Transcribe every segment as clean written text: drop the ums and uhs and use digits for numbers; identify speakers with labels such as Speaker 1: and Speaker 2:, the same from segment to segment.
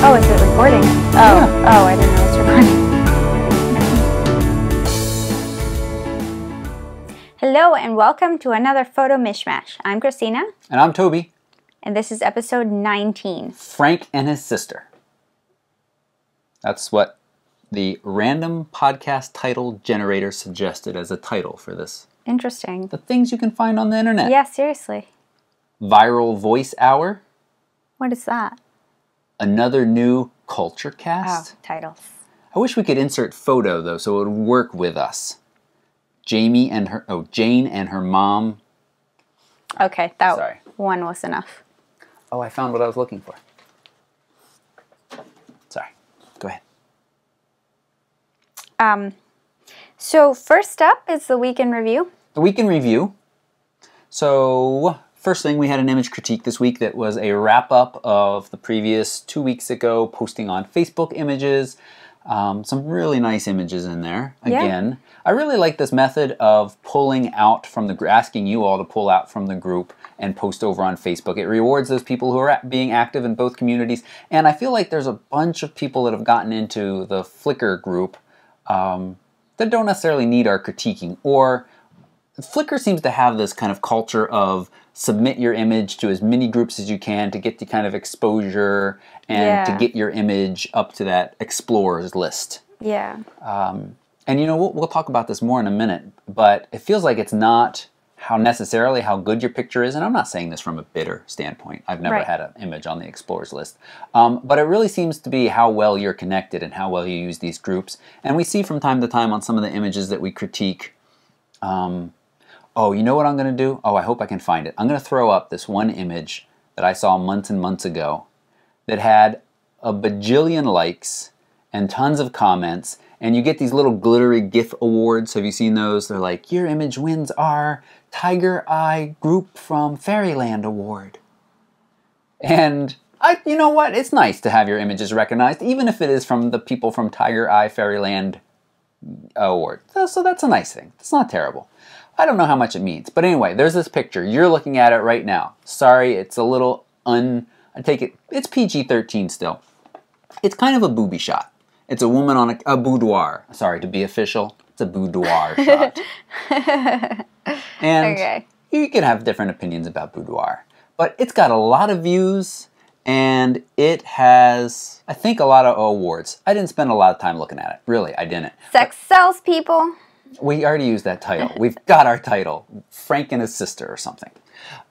Speaker 1: Oh, is it recording? Oh, yeah. Oh, I didn't know it's recording. Hello and welcome to another photo mishmash. I'm Christina.
Speaker 2: And I'm Toby.
Speaker 1: And this is episode 19.
Speaker 2: Frank and his sister. That's what the random podcast title generator suggested as a title for this.
Speaker 1: Interesting.
Speaker 2: The things you can find on the internet.
Speaker 1: Yeah, seriously.
Speaker 2: Viral Voice Hour.
Speaker 1: What is that?
Speaker 2: Another new culture cast.
Speaker 1: Oh, titles.
Speaker 2: I wish we could insert photo though, so it would work with us. Jane and her mom.
Speaker 1: Okay, that one was enough.
Speaker 2: Oh, I found what I was looking for. Sorry. Go ahead.
Speaker 1: So first up is the week in review.
Speaker 2: The week in review. So first thing, we had an image critique this week that was a wrap-up of the previous 2 weeks ago, posting on Facebook images. Some really nice images in there. Again, I really like this method of pulling out from the asking you all to pull out from the group and post over on Facebook. It rewards those people who are being active in both communities. And I feel like there's a bunch of people that have gotten into the Flickr group that don't necessarily need our critiquing. Or Flickr seems to have this kind of culture of submit your image to as many groups as you can to get the kind of exposure and to get your image up to that explorers list.
Speaker 1: Yeah.
Speaker 2: And you know, we'll talk about this more in a minute, but it feels like it's not necessarily how good your picture is, and I'm not saying this from a bitter standpoint. I've never had an image on the explorers list. But it really seems to be how well you're connected and how well you use these groups. And we see from time to time on some of the images that we critique, oh, you know what I'm going to do? Oh, I hope I can find it. I'm going to throw up this one image that I saw months and months ago that had a bajillion likes and tons of comments, and you get these little glittery GIF awards. Have you seen those? They're like, your image wins our Tiger Eye Group from Fairyland Award. And you know what? It's nice to have your images recognized, even if it is from the people from Tiger Eye Fairyland Award. So that's a nice thing. It's not terrible. I don't know how much it means. But anyway, there's this picture. You're looking at it right now. Sorry, it's a little I take it, it's PG-13 still. It's kind of a booby shot. It's a woman on a boudoir. Sorry, to be official, it's a boudoir shot. And you can have different opinions about boudoir. But it's got a lot of views, and it has, I think, a lot of awards. I didn't spend a lot of time looking at it. Really, I didn't.
Speaker 1: Sex sells, people.
Speaker 2: We already used that title. We've got our title. Frank and his sister or something.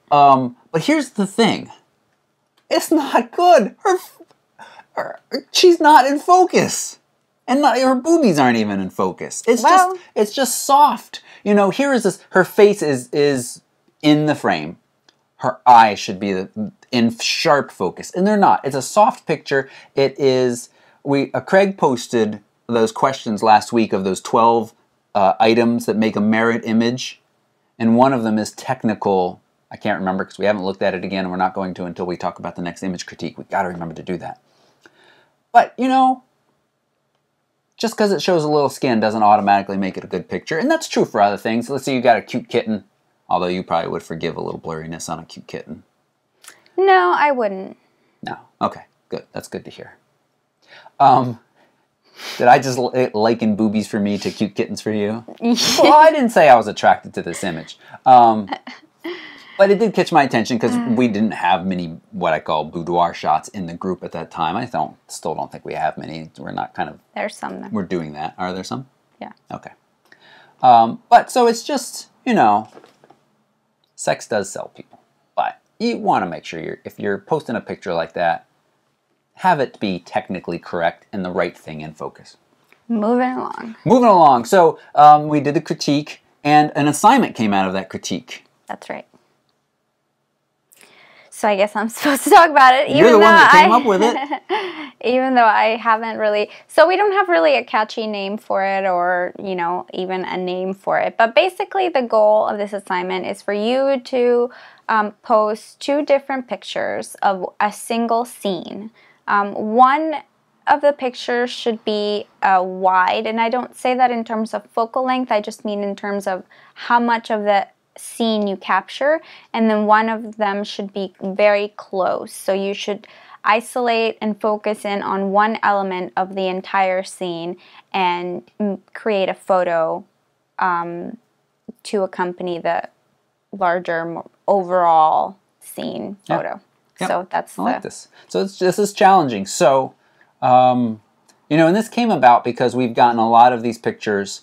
Speaker 2: But here's the thing. It's not good. She's not in focus. And her boobies aren't even in focus. It's just soft. You know, here is this, her face is in the frame. Her eyes should be in sharp focus. And they're not. It's a soft picture. It is, Craig posted those questions last week of those 12 items that make a merit image, and one of them is technical. I can't remember because we haven't looked at it again, and we're not going to until we talk about the next image critique. We've got to remember to do that. But, you know, just because it shows a little skin doesn't automatically make it a good picture, and that's true for other things. Let's say you got a cute kitten, although you probably would forgive a little blurriness on a cute kitten.
Speaker 1: No, I wouldn't.
Speaker 2: No. Okay, good. That's good to hear. Did I just liken boobies for me to cute kittens for you? Well, I didn't say I was attracted to this image. But it did catch my attention because we didn't have many what I call boudoir shots in the group at that time. I still don't think we have many. We're not kind of...
Speaker 1: There's some there.
Speaker 2: We're doing that. Are there some?
Speaker 1: Yeah.
Speaker 2: Okay. But so it's just, you know, sex does sell people. But you want to make sure if you're posting a picture like that, have it be technically correct and the right thing in focus.
Speaker 1: Moving along.
Speaker 2: Moving along. So we did a critique, and an assignment came out of that critique.
Speaker 1: That's right. So I guess I'm supposed to talk about it.
Speaker 2: You're the one that came up with it.
Speaker 1: Even though I haven't really... So we don't have really a catchy name for it or, you know, even a name for it. But basically the goal of this assignment is for you to post 2 different pictures of a single scene. One of the pictures should be wide, and I don't say that in terms of focal length, I just mean in terms of how much of the scene you capture, and then one of them should be very close. So you should isolate and focus in on one element of the entire scene and create a photo to accompany the larger, more overall scene photo.
Speaker 2: Yep.
Speaker 1: So that's
Speaker 2: I like this. So this is challenging. So, you know, and this came about because we've gotten a lot of these pictures.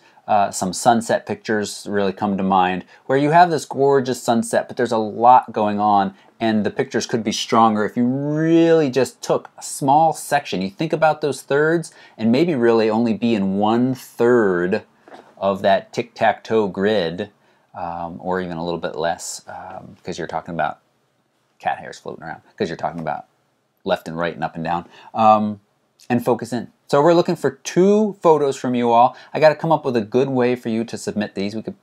Speaker 2: Some sunset pictures really come to mind, where you have this gorgeous sunset, but there's a lot going on, and the pictures could be stronger if you really just took a small section. You think about those thirds, and maybe really only be in 1/3 of that tic-tac-toe grid, or even a little bit less, because you're talking about cat hairs floating around, because you're talking about left and right and up and down, and focus in. So we're looking for 2 photos from you all. I got to come up with a good way for you to submit these. We could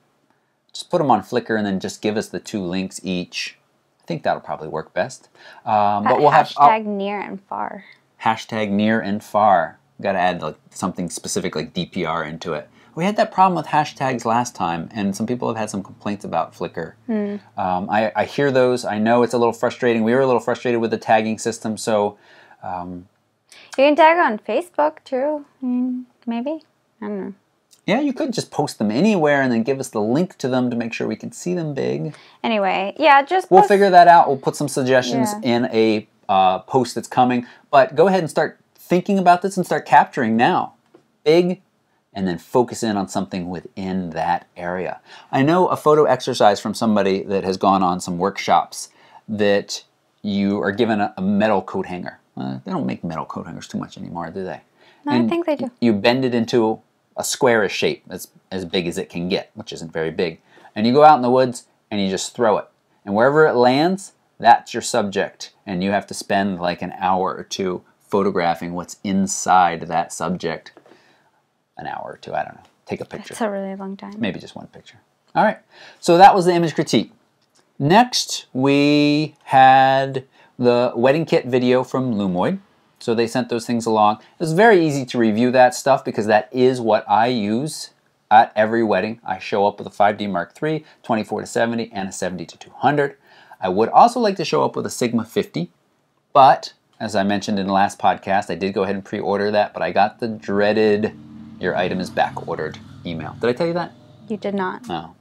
Speaker 2: just put them on Flickr and then just give us the 2 links each. I think that'll probably work best. But we'll have
Speaker 1: hashtag near and far.
Speaker 2: Hashtag near and far. We've got to add like something specific like DPR into it. We had that problem with hashtags last time, and some people have had some complaints about Flickr. I hear those. I know it's a little frustrating. We were a little frustrated with the tagging system, so...
Speaker 1: You can tag on Facebook too, maybe? I don't know.
Speaker 2: Yeah, you could just post them anywhere and then give us the link to them to make sure we can see them big.
Speaker 1: Anyway, yeah, just
Speaker 2: We'll figure that out. We'll put some suggestions in a post that's coming. But go ahead and start thinking about this and start capturing now. Big, and then focus in on something within that area. I know a photo exercise from somebody that has gone on some workshops that you are given a metal coat hanger. They don't make metal coat hangers too much anymore, do they?
Speaker 1: No, I think they do.
Speaker 2: You bend it into a squarish shape that's as big as it can get, which isn't very big. And you go out in the woods and you just throw it. And wherever it lands, that's your subject. And you have to spend like an hour or 2 photographing what's inside that subject. An hour or 2, I don't know. Take a picture.
Speaker 1: It's a really long time.
Speaker 2: Maybe just 1 picture. All right. So that was the image critique. Next, we had the wedding kit video from Lumoid. So they sent those things along. It was very easy to review that stuff because that is what I use at every wedding. I show up with a 5D Mark III, 24-70, and a 70-200. I would also like to show up with a Sigma 50, but as I mentioned in the last podcast, I did go ahead and pre-order that, but I got the dreaded "your item is back ordered" email. Did I tell you that?
Speaker 1: You did not.
Speaker 2: No.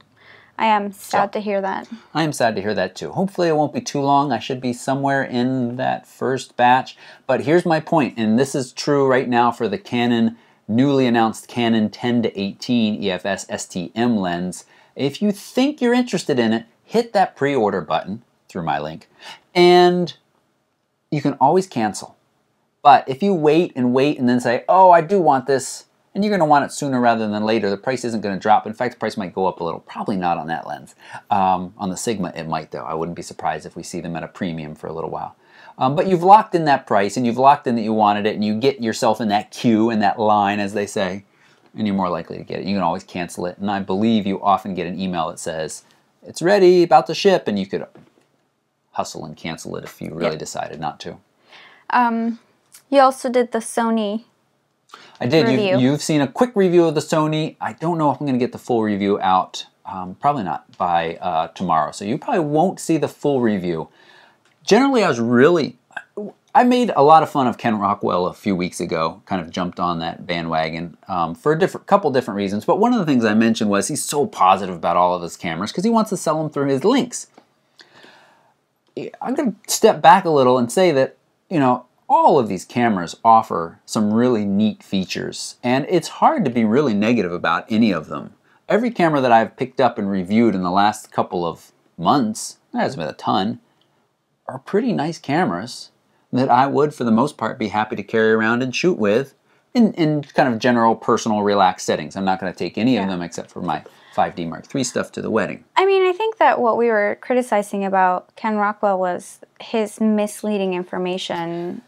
Speaker 1: I am sad to hear that.
Speaker 2: I am sad to hear that too. Hopefully it won't be too long. I should be somewhere in that first batch. But here's my point, and this is true right now for the Canon, newly announced Canon 10-18 EFS STM lens. If you think you're interested in it, hit that pre-order button through my link, and you can always cancel. But if you wait and then say, oh, I do want this, and you're going to want it sooner rather than later, the price isn't going to drop. In fact, the price might go up a little. Probably not on that lens. On the Sigma, it might, though. I wouldn't be surprised if we see them at a premium for a little while. But you've locked in that price, and you've locked in that you wanted it, and you get yourself in that queue, in that line, as they say, and you're more likely to get it. You can always cancel it, and I believe you often get an email that says, it's ready, about to ship, and you could hustle and cancel it if you really decided not to.
Speaker 1: You also did the Sony
Speaker 2: I did.
Speaker 1: review.
Speaker 2: You've seen a quick review of the Sony. I don't know if I'm going to get the full review out. Probably not by tomorrow. So you probably won't see the full review. Generally, I made a lot of fun of Ken Rockwell a few weeks ago. Kind of jumped on that bandwagon for a couple different reasons. But one of the things I mentioned was he's so positive about all of his cameras because he wants to sell them through his links. I'm going to step back a little and say that, you know, all of these cameras offer some really neat features, and it's hard to be really negative about any of them. Every camera that I've picked up and reviewed in the last couple of months, there hasn't been a ton, are pretty nice cameras that I would, for the most part, be happy to carry around and shoot with in kind of general, personal, relaxed settings. I'm not going to take any of them except for my 5D Mark III stuff to the wedding.
Speaker 1: I mean, I think that what we were criticizing about Ken Rockwell was his misleading information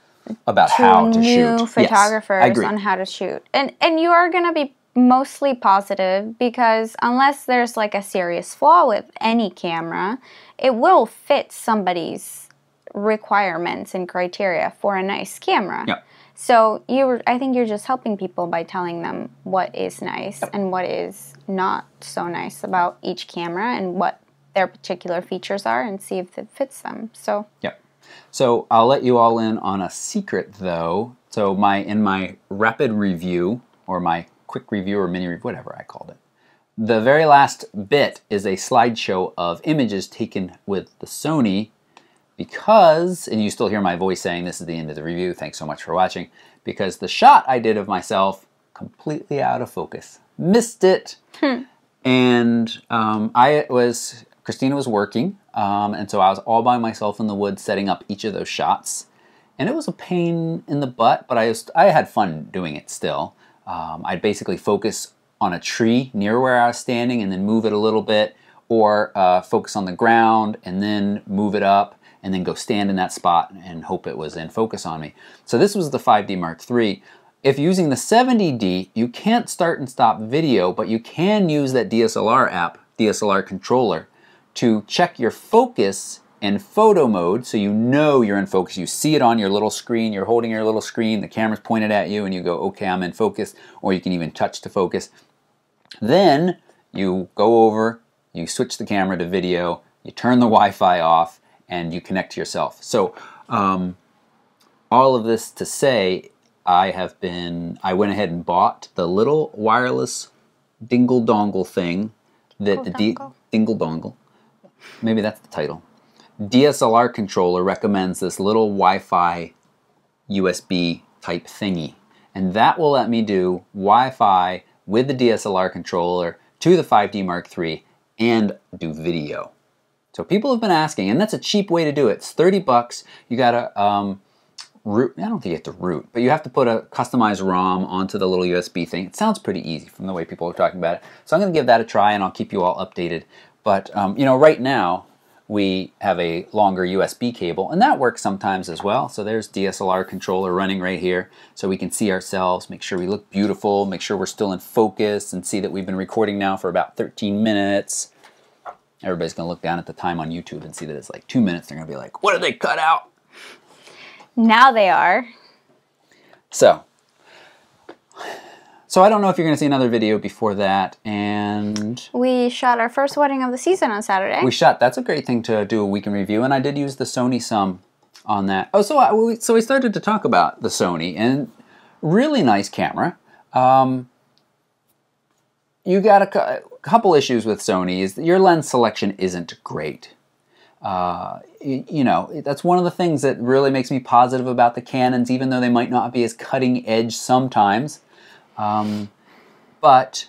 Speaker 2: about how to shoot.
Speaker 1: New photographers on how to shoot. And you are going to be mostly positive because unless there's like a serious flaw with any camera, it will fit somebody's requirements and criteria for a nice camera.
Speaker 2: Yep.
Speaker 1: So I think you're just helping people by telling them what is nice and what is not so nice about each camera and what their particular features are and see if it fits them. So
Speaker 2: yep. So I'll let you all in on a secret though. So in my rapid review, or my quick review or mini review, whatever I called it, the very last bit is a slideshow of images taken with the Sony because, and you still hear my voice saying this is the end of the review, thanks so much for watching, because the shot I did of myself completely out of focus. Missed it. And Christina was working, and so I was all by myself in the woods setting up each of those shots. And it was a pain in the butt, but I had fun doing it still. I'd basically focus on a tree near where I was standing and then move it a little bit, or focus on the ground and then move it up and then go stand in that spot and hope it was in focus on me. So this was the 5D Mark III. If using the 70D, you can't start and stop video, but you can use that DSLR app, DSLR Controller, to check your focus and photo mode so you know you're in focus. You see it on your little screen, you're holding your little screen, the camera's pointed at you, and you go, okay, I'm in focus, or you can even touch to focus. Then you go over, you switch the camera to video, you turn the Wi-Fi off, and you connect to yourself. So all of this to say, I went ahead and bought the little wireless dingle dongle thing that dingle dongle, maybe that's the title. DSLR Controller recommends this little Wi-Fi USB type thingy, and that will let me do Wi-Fi with the DSLR controller to the 5D Mark III and do video. So people have been asking, and that's a cheap way to do it. It's 30 bucks. You gotta root, I don't think you have to root, but you have to put a customized ROM onto the little USB thing. It sounds pretty easy from the way people are talking about it. So I'm gonna give that a try and I'll keep you all updated. But you know, right now we have a longer USB cable, and that works sometimes as well. So there's DSLR controller running right here, so we can see ourselves, make sure we look beautiful, make sure we're still in focus, and see that we've been recording now for about 13 minutes. Everybody's gonna look down at the time on YouTube and see that it's like 2 minutes. They're gonna be like, what did they cut out?
Speaker 1: now they are.
Speaker 2: So I don't know if you're going to see another video before that, and
Speaker 1: we shot our first wedding of the season on Saturday.
Speaker 2: That's a great thing to do a week in review, and I did use the Sony some on that. Oh, so we started to talk about the Sony, and really nice camera. You got a couple issues with Sony, is that your lens selection isn't great. You know, that's one of the things that really makes me positive about the Canons, even though they might not be as cutting edge sometimes. But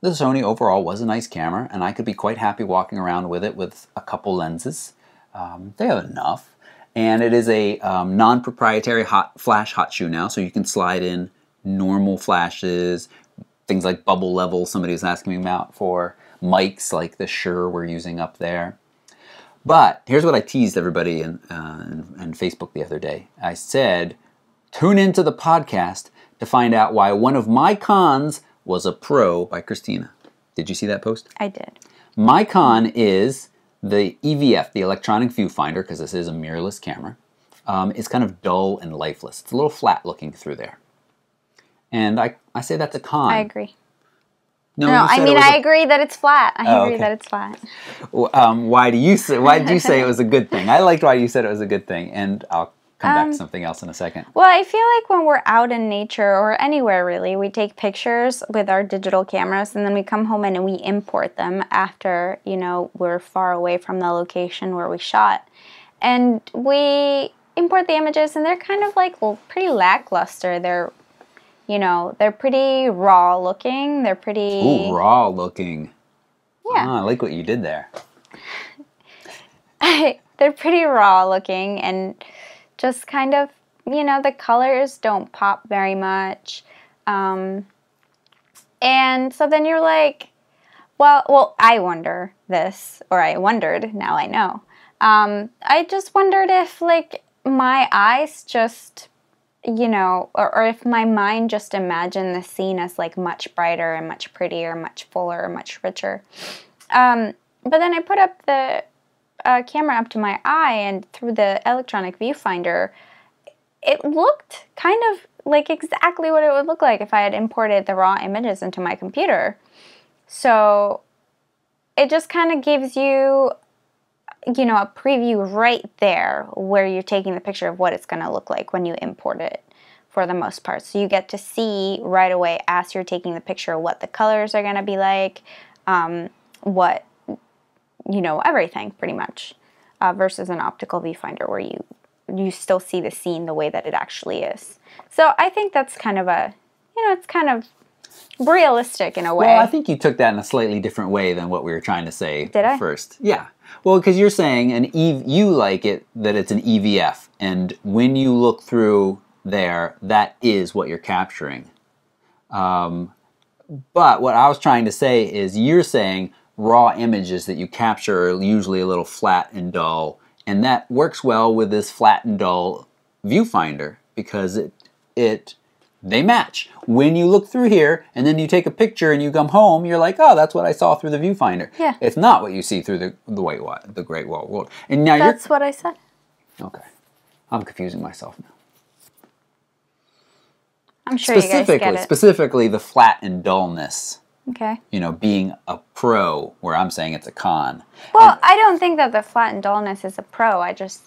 Speaker 2: the Sony overall was a nice camera, and I could be quite happy walking around with it with a couple lenses. They have enough. And it is a non-proprietary flash hot shoe now, so you can slide in normal flashes, things like bubble level somebody was asking me about, for mics like the Shure we're using up there. But here's what I teased everybody in Facebook the other day. I said, tune into the podcast to find out why one of my cons was a Pro by Christina. Did you see that post?
Speaker 1: I did.
Speaker 2: My con is the EVF, the electronic viewfinder, because this is a mirrorless camera. It's kind of dull and lifeless. It's a little flat looking through there. And I say that's a con.
Speaker 1: I agree.
Speaker 2: No,
Speaker 1: I mean, I agree that it's flat. I agree that it's flat.
Speaker 2: Why did you say it was a good thing? I liked why you said it was a good thing, and I'll come back to something else in a second. Well,
Speaker 1: I feel like when we're out in nature or anywhere really, we take pictures with our digital cameras and then we come home and we import them after, you know, we're far away from the location where we shot. And we import the images and they're kind of like, well, pretty lackluster. They're, you know, they're pretty raw looking. They're pretty...
Speaker 2: Ooh, raw looking.
Speaker 1: Yeah.
Speaker 2: I like what you did there.
Speaker 1: They're pretty raw looking and just kind of, you know, the colors don't pop very much. And so then you're like, well, I wonder this, or I wondered, now I know. I just wondered if, like, my eyes just, you know, or if my mind just imagined the scene as, like, much brighter and much prettier, much fuller, much richer. But then I put up the camera up to my eye, and through the electronic viewfinder, it looked kind of like exactly what it would look like if I had imported the raw images into my computer. So it just kind of gives you, you know, a preview right there where you're taking the picture of what it's going to look like when you import it for the most part. So you get to see right away as you're taking the picture what the colors are going to be like, what, you know, everything pretty much, versus an optical viewfinder where you still see the scene the way that it actually is. So I think that's kind of a, you know, it's kind of realistic in a way.
Speaker 2: Well, I think you took that in a slightly different way than what we were trying to say
Speaker 1: Did I?
Speaker 2: first. Yeah. Well, because you're saying you like it that it's an EVF, and when you look through there, that is what you're capturing. But what I was trying to say is you're saying raw images that you capture are usually a little flat and dull, and that works well with this flat and dull viewfinder because they match. When you look through here and then you take a picture and you come home, you're like, oh, that's what I saw through the viewfinder.
Speaker 1: Yeah.
Speaker 2: It's not what you see through the Great Wall World. And now
Speaker 1: That's what I said.
Speaker 2: Okay. I'm confusing myself now.
Speaker 1: I'm sure you guys get it.
Speaker 2: Specifically the flat and dullness.
Speaker 1: Okay.
Speaker 2: You know, being a pro, where I'm saying it's a con.
Speaker 1: Well, I don't think that the flat and dullness is a pro. I just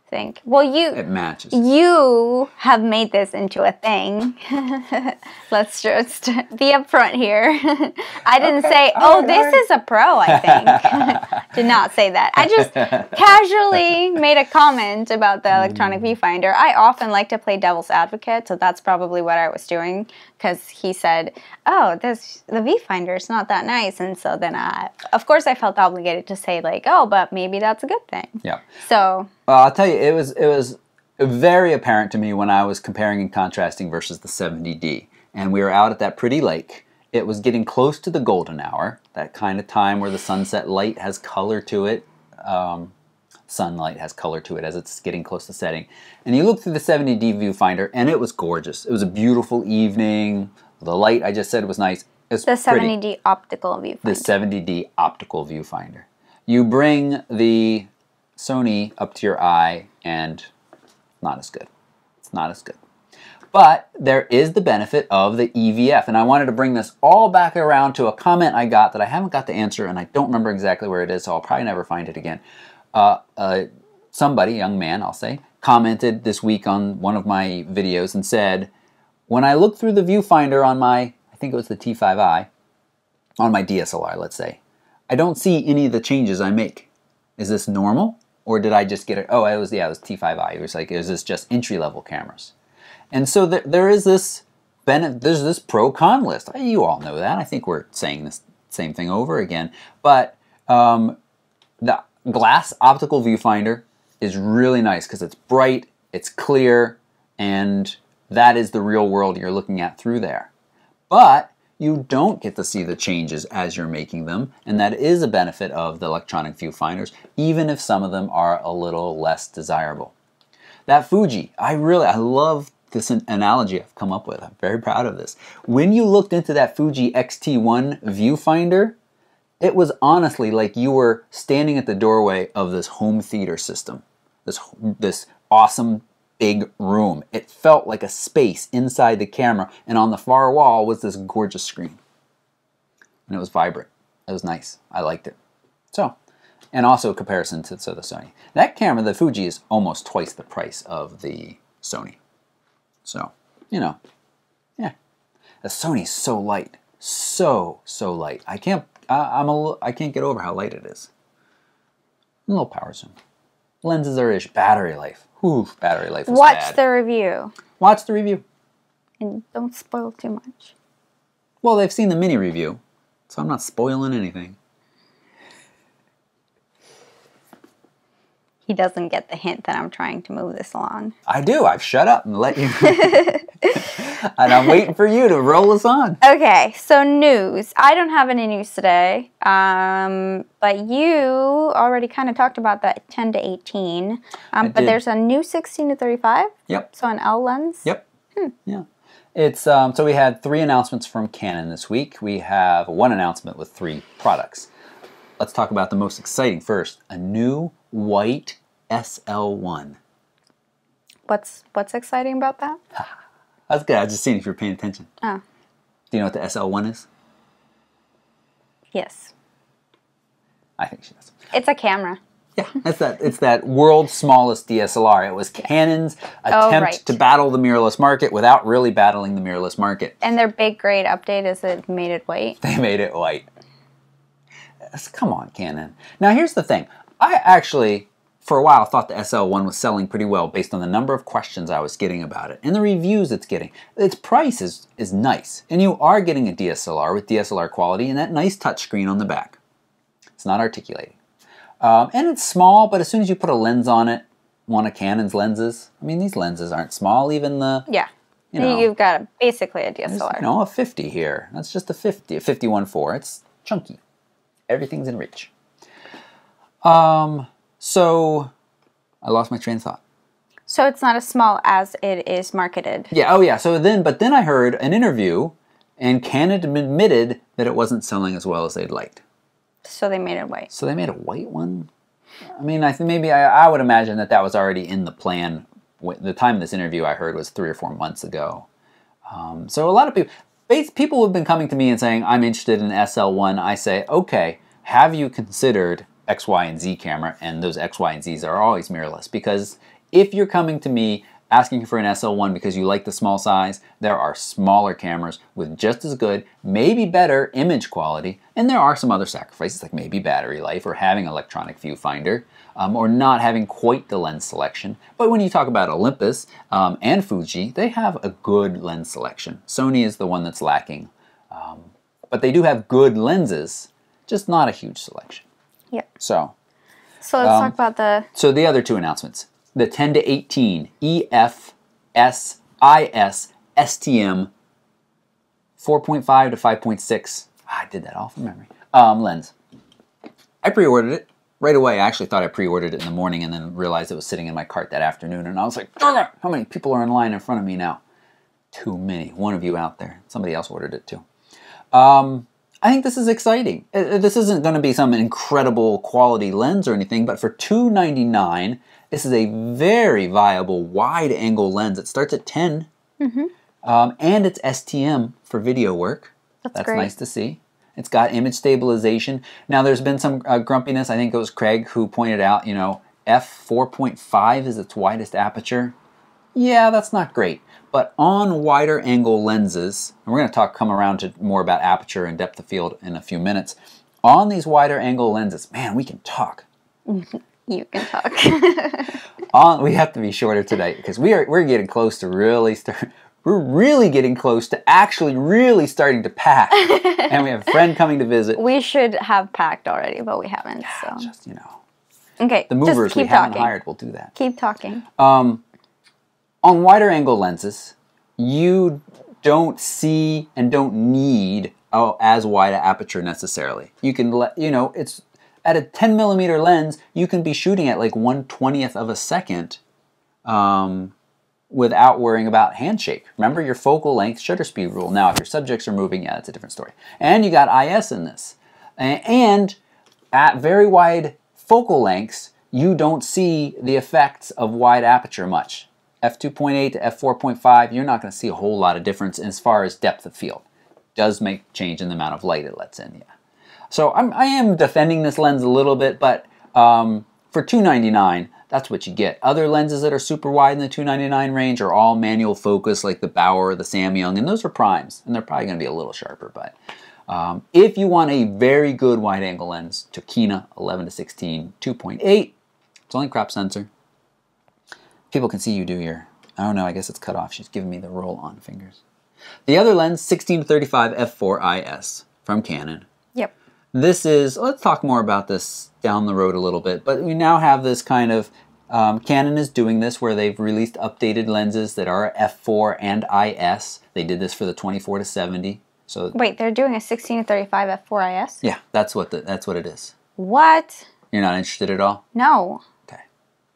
Speaker 1: think, well,
Speaker 2: it matches.
Speaker 1: You have made this into a thing. Let's just be upfront here. I didn't say, oh, this is a pro, I think. Did not say that. I just casually made a comment about the electronic viewfinder. I often like to play devil's advocate, so that's probably what I was doing, because he said, oh, the viewfinder is not that nice, and so then of course I felt obligated to say, like, oh, but maybe that's a good thing.
Speaker 2: Yeah.
Speaker 1: So
Speaker 2: I'll tell you, it was very apparent to me when I was comparing and contrasting versus the 70D. And we were out at that pretty lake. It was getting close to the golden hour, that kind of time where the sunset light has color to it. Sunlight has color to it as it's getting close to setting. And you look through the 70D viewfinder, and it was gorgeous. It was a beautiful evening. The light, I just said, was nice. It's
Speaker 1: the 70D optical viewfinder.
Speaker 2: The 70D optical viewfinder. You bring the Sony up to your eye, and not as good. It's not as good. But there is the benefit of the EVF, and I wanted to bring this all back around to a comment I got that I haven't got the answer, and I don't remember exactly where it is, so I'll probably never find it again. Somebody, young man, I'll say, commented this week on one of my videos and said, when I look through the viewfinder on my, I think it was the T5i, on my DSLR, let's say, I don't see any of the changes I make. Is this normal? Or did I just get it? Oh, it was T5i. It was like, is this just entry-level cameras? And so there is this there's this pro-con list. You all know that. I think we're saying this same thing over again. But the glass optical viewfinder is really nice because it's bright, it's clear, and that is the real world you're looking at through there. But you don't get to see the changes as you're making them, and that is a benefit of the electronic viewfinders, even if some of them are a little less desirable. That Fuji, I love this analogy I've come up with. I'm very proud of this. When you looked into that Fuji X-T1 viewfinder, it was honestly like you were standing at the doorway of this home theater system, this awesome big room. It felt like a space inside the camera, and on the far wall was this gorgeous screen. And it was vibrant. It was nice. I liked it. So, and also a comparison to the Sony. That camera, the Fuji, is almost twice the price of the Sony. So, you know, yeah. The Sony's so light. So light. I can't get over how light it is. A little power zoom. Lenses are ish. Battery life. Whew, battery life was bad.
Speaker 1: Watch the review.
Speaker 2: Watch the review.
Speaker 1: And don't spoil too much.
Speaker 2: Well, they've seen the mini review, so I'm not spoiling anything.
Speaker 1: He doesn't get the hint that I'm trying to move this along.
Speaker 2: I do. I've shut up and let you. And I'm waiting for you to roll us on.
Speaker 1: Okay, so news. I don't have any news today, but you already kind of talked about that 10 to 18. But there's a new 16 to 35.
Speaker 2: Yep.
Speaker 1: So an L lens.
Speaker 2: Yep. Yeah. It's so we had 3 announcements from Canon this week. We have 1 announcement with 3 products. Let's talk about the most exciting first. A new white SL1.
Speaker 1: What's exciting about that?
Speaker 2: That's good. I was just seeing if you're paying attention.
Speaker 1: Oh.
Speaker 2: Do you know what the SL1 is?
Speaker 1: Yes.
Speaker 2: I think she does.
Speaker 1: It's a camera.
Speaker 2: Yeah, it's that world's smallest DSLR. It was Canon's attempt to battle the mirrorless market without really battling the mirrorless market.
Speaker 1: And their big great update is it made it white.
Speaker 2: They made it white. Come on, Canon. Now here's the thing. I actually, for a while, thought the SL1 was selling pretty well based on the number of questions I was getting about it and the reviews it's getting. Its price is nice, and you are getting a DSLR with DSLR quality and that nice touchscreen on the back. It's not articulating. And it's small, but as soon as you put a lens on it, one of Canon's lenses, I mean, these lenses aren't small, even the...
Speaker 1: Yeah, you've got basically a DSLR.
Speaker 2: You know, a 50 here. That's just a 50, a 51.4. It's chunky. Everything's in reach. So, I lost my train of thought.
Speaker 1: So it's not as small as it is marketed.
Speaker 2: Yeah, oh yeah, but then I heard an interview, and Canon admitted that it wasn't selling as well as they'd liked.
Speaker 1: So they made it white.
Speaker 2: So they made a white one? I mean, I think maybe I would imagine that was already in the plan. The time of this interview I heard was 3 or 4 months ago. So a lot of people have been coming to me and saying, I'm interested in SL1. I say, okay, have you considered X, Y, and Z camera? And those X, Y, and Zs are always mirrorless. Because if you're coming to me asking for an SL1 because you like the small size, there are smaller cameras with just as good, maybe better image quality, and there are some other sacrifices like maybe battery life or having electronic viewfinder or not having quite the lens selection. But when you talk about Olympus and Fuji, they have a good lens selection. Sony is the one that's lacking, but they do have good lenses, just not a huge selection.
Speaker 1: Yep.
Speaker 2: So
Speaker 1: let's talk about
Speaker 2: the other two announcements. The 10 to 18 EF, S, IS, STM 4.5 to 5.6. I did that all from memory. Lens. I pre-ordered it right away. I actually thought I pre-ordered it in the morning and then realized it was sitting in my cart that afternoon. And I was like, how many people are in line in front of me now? Too many. One of you out there. Somebody else ordered it too. I think this is exciting. This isn't going to be some incredible quality lens or anything, but for $299, this is a very viable wide-angle lens. It starts at 10, and it's STM for video work. That's great. Nice to see. It's got image stabilization. Now, there's been some grumpiness. I think it was Craig who pointed out, you know, f4.5 is its widest aperture. Yeah, that's not great. But on wider angle lenses, and we're going to come around to more about aperture and depth of field in a few minutes. On these wider angle lenses, man, we can talk.
Speaker 1: You can talk.
Speaker 2: We have to be shorter today because we're getting close to we're really getting close to actually really starting to pack. And we have a friend coming to visit.
Speaker 1: We should have packed already, but we haven't.
Speaker 2: Yeah,
Speaker 1: so
Speaker 2: just, you know.
Speaker 1: Okay.
Speaker 2: The movers we haven't hired will do that.
Speaker 1: Keep talking.
Speaker 2: On wider angle lenses, you don't see and don't need as wide an aperture necessarily. You can it's at a 10 millimeter lens, you can be shooting at like 1/20th of a second without worrying about handshake. Remember your focal length shutter speed rule. Now, if your subjects are moving, yeah, that's a different story. And you got IS in this. And at very wide focal lengths, you don't see the effects of wide aperture much. f2.8 to f4.5, you're not going to see a whole lot of difference as far as depth of field. Does make change in the amount of light it lets in, yeah. So I am defending this lens a little bit, but for $299, that's what you get. Other lenses that are super wide in the $299 range are all manual focus, like the Bauer or the Samyang, and those are primes, and they're probably going to be a little sharper. But if you want a very good wide-angle lens, Tokina 11-16 2.8, it's only crop sensor. People can see you do your, oh no, I guess it's cut off. She's giving me the roll-on fingers. The other lens, 16-35 f4 IS from Canon.
Speaker 1: Yep.
Speaker 2: This is, let's talk more about this down the road a little bit, but we now have this kind of, Canon is doing this where they've released updated lenses that are f4 and IS. They did this for the 24-70. So
Speaker 1: wait, they're doing a 16-35 f4 IS?
Speaker 2: Yeah, that's what it is.
Speaker 1: What?
Speaker 2: You're not interested at all?
Speaker 1: No.
Speaker 2: Okay,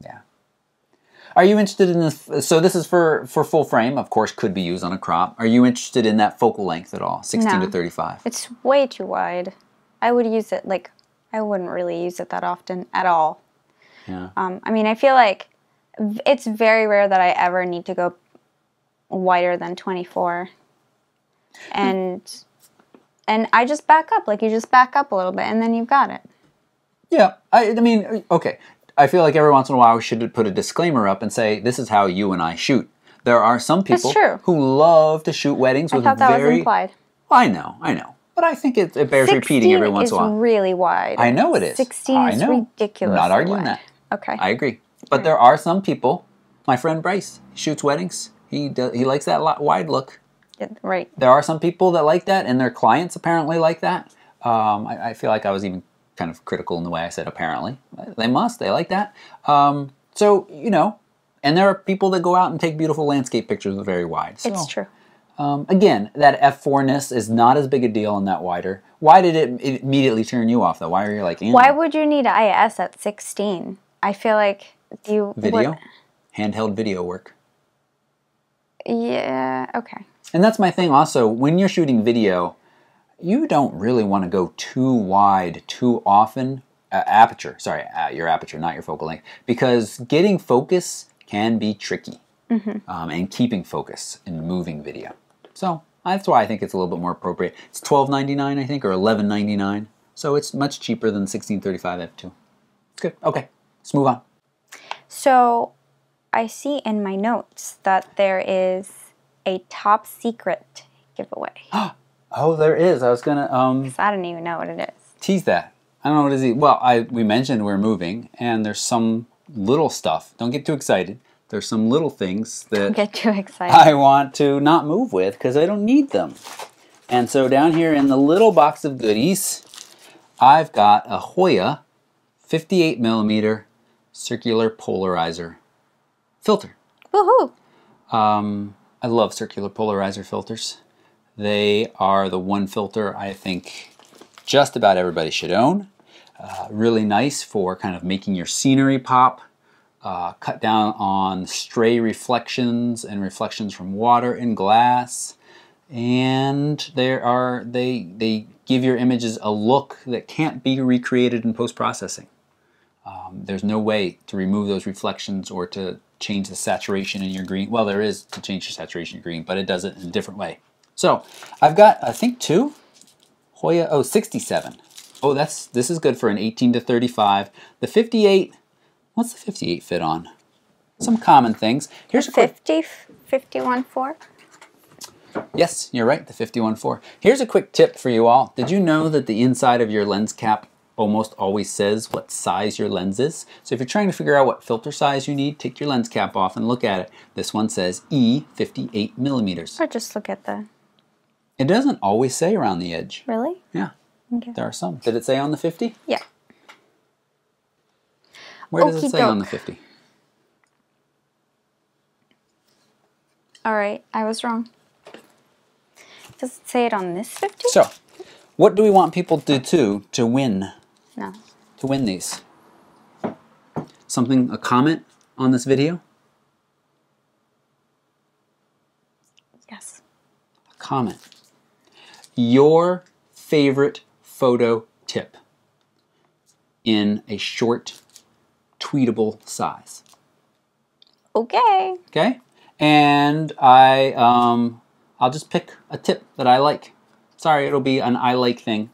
Speaker 2: yeah. Are you interested in this? So this is for full frame, of course, could be used on a crop. Are you interested in that focal length at all, 16-35?
Speaker 1: It's way too wide. I would use it, like, I wouldn't really use it that often at all.
Speaker 2: Yeah.
Speaker 1: I mean, I feel like it's very rare that I ever need to go wider than 24. And I just back up, like you just back up a little bit and then you've got it.
Speaker 2: Yeah, I mean, okay. I feel like every once in a while we should put a disclaimer up and say, this is how you and I shoot. There are some people who love to shoot weddings with
Speaker 1: thought that was implied.
Speaker 2: I know. But I think it bears repeating every once in a while.
Speaker 1: 16 is really wide.
Speaker 2: I know it is.
Speaker 1: 16 is ridiculous.
Speaker 2: Not arguing that.
Speaker 1: Okay.
Speaker 2: I agree. But there are some people, my friend Bryce, he shoots weddings. He likes that wide look.
Speaker 1: Yeah, right.
Speaker 2: There are some people that like that, and their clients apparently like that. I feel like I was even kind of critical in the way I said apparently. They like that. So, you know, and there are people that go out and take beautiful landscape pictures with very wide. So,
Speaker 1: it's true.
Speaker 2: Again, that f4-ness is not as big a deal in that wider. Why did it immediately turn you off though? Why are you like,
Speaker 1: why would you need IS at 16? I feel like
Speaker 2: video? Handheld video work.
Speaker 1: Yeah, okay.
Speaker 2: And that's my thing also. When you're shooting video, you don't really want to go too wide too often. Aperture, sorry, your aperture, not your focal length. Because getting focus can be tricky. And keeping focus in moving video. So that's why I think it's a little bit more appropriate. It's $12.99, I think, or $11.99. So it's much cheaper than 1635 f2. It's good. Okay, let's move on.
Speaker 1: So I see in my notes that there is a top secret giveaway.
Speaker 2: Oh, there is. I was gonna
Speaker 1: 'Cause I don't even know what it is.
Speaker 2: tease that. I don't know what it is. Well, we mentioned we're moving, and there's some little stuff. Don't get too excited. There's some little things that
Speaker 1: Don't get too excited.
Speaker 2: I want to not move with because I don't need them. And so down here in the little box of goodies, I've got a Hoya 58mm circular polarizer filter.
Speaker 1: Woohoo!
Speaker 2: I love circular polarizer filters. They are the one filter I think just about everybody should own. Really nice for kind of making your scenery pop. Cut down on stray reflections and reflections from water and glass, and they give your images a look that can't be recreated in post-processing. There's no way to remove those reflections or to change the saturation in your green. Well, there is to change your saturation in green, but it does it in a different way. So I've got, I think, two Hoya 67. Oh, this is good for an 18 to 35. The 58. What's the 58 fit on? Some common things. Here's a quick
Speaker 1: 51.4.
Speaker 2: Yes, you're right, the 51.4. Here's a quick tip for you all. Did you know that the inside of your lens cap almost always says what size your lens is? So if you're trying to figure out what filter size you need, take your lens cap off and look at it. This one says E58mm.
Speaker 1: Or just look at the...
Speaker 2: It doesn't always say around the edge.
Speaker 1: Really?
Speaker 2: Yeah.
Speaker 1: Okay.
Speaker 2: There are some. Did it say on the 50?
Speaker 1: Yeah.
Speaker 2: Where does it say on the 50?
Speaker 1: All right, I was wrong. Does it say it on this 50?
Speaker 2: So, what do we want people to do to win?
Speaker 1: No.
Speaker 2: To win these? A comment on this video?
Speaker 1: Yes.
Speaker 2: A comment. Your favorite photo tip in a short, tweetable size.
Speaker 1: Okay.
Speaker 2: Okay? And I'll just pick a tip that I like. Sorry, it'll be an I like thing.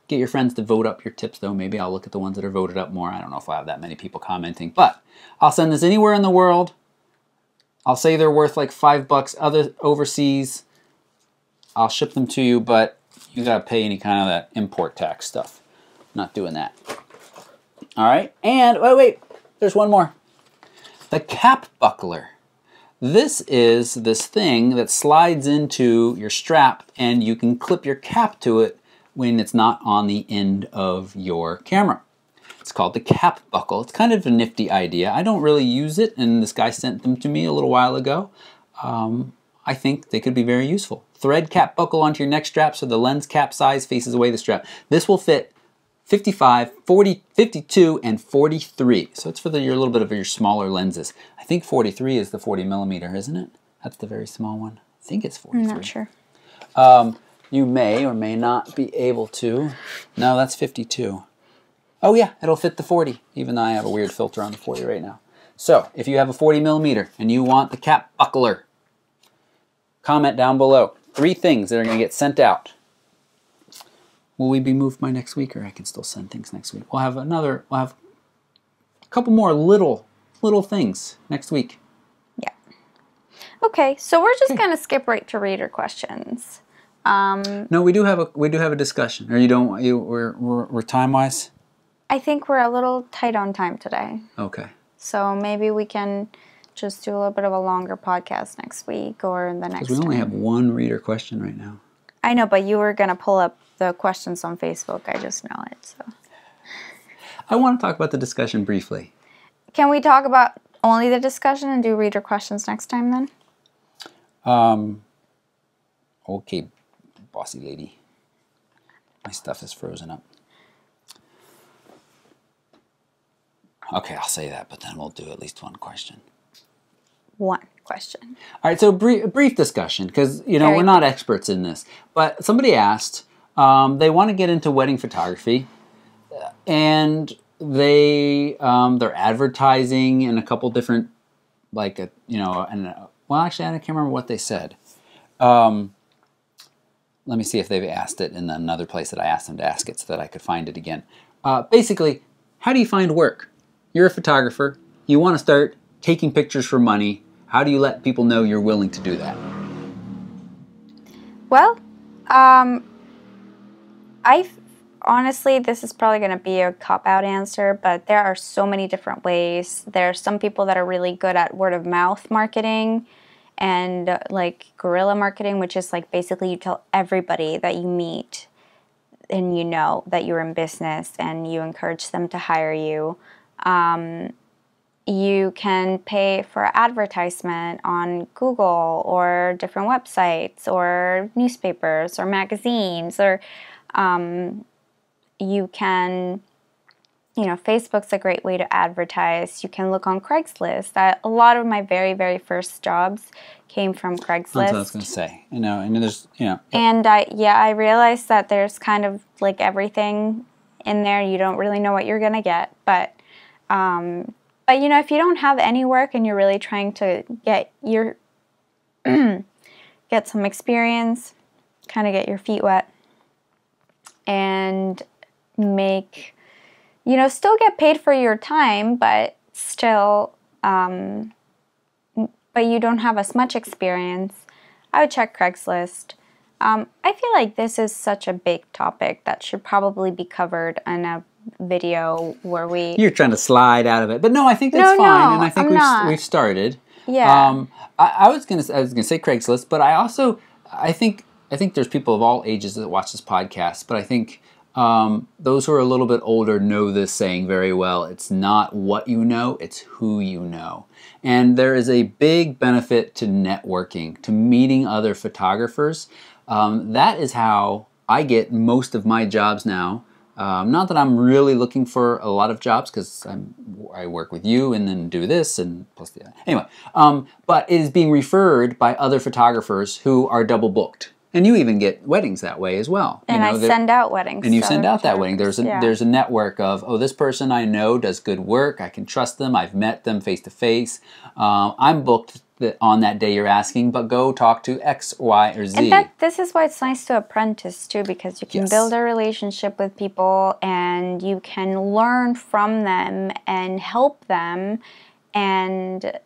Speaker 2: Get your friends to vote up your tips though. Maybe I'll look at the ones that are voted up more. I don't know if I have that many people commenting, but I'll send this anywhere in the world. I'll say they're worth like $5 overseas. I'll ship them to you, but you gotta pay any kind of that import tax stuff. Not doing that. All right, and wait, there's one more. The cap buckler. This is this thing that slides into your strap and you can clip your cap to it when it's not on the end of your camera. It's called the cap buckle. It's kind of a nifty idea. I don't really use it, and this guy sent them to me a little while ago. I think they could be very useful. Thread cap buckle onto your neck strap so the lens cap size faces away the strap. This will fit 55, 40, 52, and 43. So it's for your little bit of your smaller lenses. I think 43 is the 40mm, isn't it? That's the very small one. I think it's 43.
Speaker 1: I'm not sure.
Speaker 2: You may or may not be able to. No, that's 52. Oh yeah, it'll fit the 40, even though I have a weird filter on the 40 right now. So if you have a 40mm and you want the cap buckler, comment down below 3 things that are going to get sent out. will we be moved by next week, or I can still send things next week? We'll have a couple more little things next week.
Speaker 1: Yeah. Okay, so we're just gonna skip right to reader questions.
Speaker 2: No, we do have a discussion. Or we're time wise.
Speaker 1: I think we're a little tight on time today.
Speaker 2: Okay.
Speaker 1: So maybe we can just do a little bit of a longer podcast next week or the next.
Speaker 2: Because we only have one reader question right now.
Speaker 1: I know, but you were gonna pull up the questions on Facebook. I just know it. So.
Speaker 2: I want to talk about the discussion briefly.
Speaker 1: Can we talk about only the discussion and do reader questions next time then?
Speaker 2: Okay, bossy lady. My stuff is frozen up. Okay, I'll say that, but then we'll do at least one question.
Speaker 1: One question.
Speaker 2: All right, so brief discussion, because we're not experts in this. But somebody asked, they want to get into wedding photography, and they're advertising in a couple different, well, actually, I can't remember what they said. Let me see if they've asked it in another place that I asked them to ask it so that I could find it again. Basically, how do you find work? You're a photographer. You want to start taking pictures for money. How do you let people know you're willing to do that?
Speaker 1: Well, honestly, this is probably going to be a cop-out answer, but there are so many different ways. There are some people that are really good at word-of-mouth marketing and like guerrilla marketing, which is like basically you tell everybody that you meet and you know that you're in business and you encourage them to hire you. You can pay for advertisement on Google or different websites or newspapers or magazines, or you can, Facebook's a great way to advertise. You can look on Craigslist. A lot of my very, very first jobs came from Craigslist.
Speaker 2: That's what I was going to say. And there's,
Speaker 1: And I realized that there's kind of like everything in there. You don't really know what you're going to get, but if you don't have any work and you're really trying to get get some experience, kind of get your feet wet, and still get paid for your time, but still, but you don't have as much experience, I would check Craigslist. I feel like this is such a big topic that should probably be covered in a video where You're
Speaker 2: trying to slide out of it, but no, I think that's fine, and I think we've started.
Speaker 1: Yeah.
Speaker 2: I was gonna say Craigslist, but I think there's people of all ages that watch this podcast, but I think those who are a little bit older know this saying very well. It's not what you know, it's who you know. And there is a big benefit to networking, to meeting other photographers. That is how I get most of my jobs now. Not that I'm really looking for a lot of jobs, because I work with you and then do this and plus the other. Anyway, but it is being referred by other photographers who are double booked. And you even get weddings that way as well.
Speaker 1: And I send out weddings.
Speaker 2: And you send out that wedding. There's a network of, this person I know does good work. I can trust them. I've met them face to face. I'm booked on that day you're asking, but go talk to X, Y, or Z.
Speaker 1: And this is why it's nice to apprentice too, because you can build a relationship with people and you can learn from them and help them, and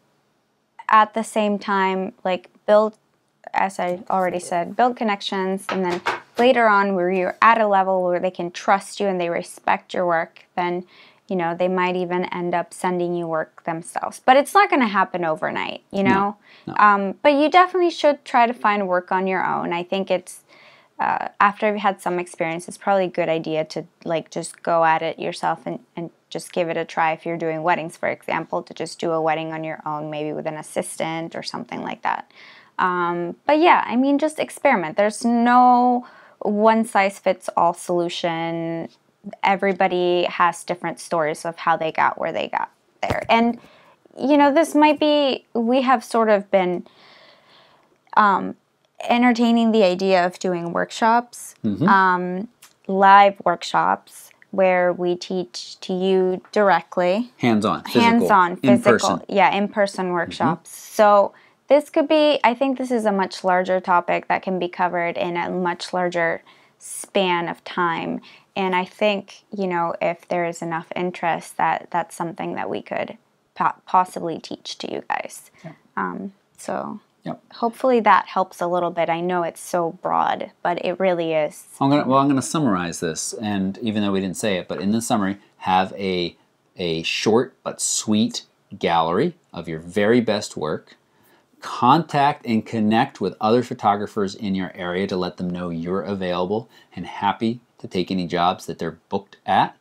Speaker 1: at the same time, like build, as I already said, build connections, and then later on where you're at a level where they can trust you and they respect your work, then they might even end up sending you work themselves. But it's not going to happen overnight, No. But you definitely should try to find work on your own. I think it's, after you've had some experience, it's probably a good idea to just go at it yourself and just give it a try. If you're doing weddings, for example, to just do a wedding on your own, maybe with an assistant or something like that. But yeah, just experiment. There's no one-size-fits-all solution. Everybody has different stories of how they got where they got there. And, this might be, we have sort of been entertaining the idea of doing workshops, live workshops, where we teach to you directly.
Speaker 2: Hands-on,
Speaker 1: physical.
Speaker 2: In-person.
Speaker 1: Yeah, in-person workshops. So this could be, I think this is a much larger topic that can be covered in a much larger span of time. And I think, you know, if there is enough interest, that's something that we could possibly teach to you guys. Yeah. So yep. Hopefully that helps a little bit. I know it's so broad, but it really is.
Speaker 2: I'm gonna summarize this, and even though we didn't say it, but in the summary, have a short but sweet gallery of your very best work. Contact and connect with other photographers in your area to let them know you're available and happy to take any jobs that they're booked at.